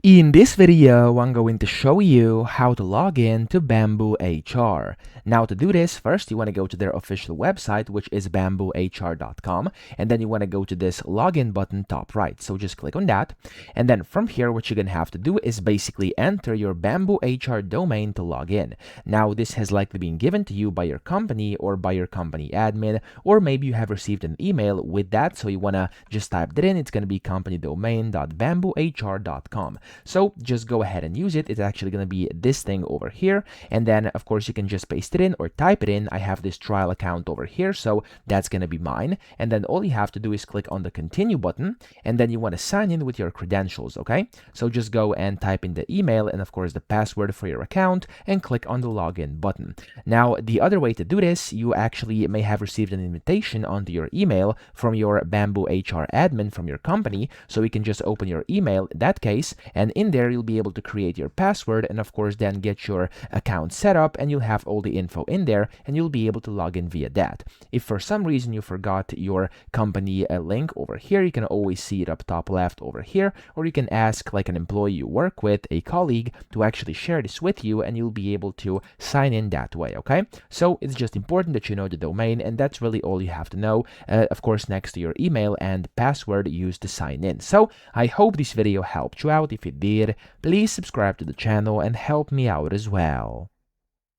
In this video, I'm going to show you how to log in to BambooHR. Now to do this, first you want to go to their official website, which is BambooHR.com, and then you want to go to this login button top right. So just click on that, and then from here what you're going to have to do is basically enter your BambooHR domain to log in. Now this has likely been given to you by your company or by your company admin, or maybe you have received an email with that, so you want to just type that in. It's going to be companydomain.bamboohr.com. So just go ahead and use it. It's actually going to be this thing over here. And then of course you can just paste it in or type it in. I have this trial account over here, so that's going to be mine. And then all you have to do is click on the continue button, and then you want to sign in with your credentials, okay? So just go and type in the email and of course the password for your account and click on the login button. Now the other way to do this, you actually may have received an invitation onto your email from your BambooHR admin from your company, so we can just open your email in that case, and in there you'll be able to create your password and of course then get your account set up, and you'll have all the info in there and you'll be able to log in via that. If for some reason you forgot your company link over here, you can always see it up top left over here, or you can ask like an employee you work with, a colleague, to actually share this with you, and you'll be able to sign in that way, okay? So it's just important that you know the domain, and that's really all you have to know, of course next to your email and password used to sign in. So I hope this video helped you out. If it did, please subscribe to the channel and help me out as well.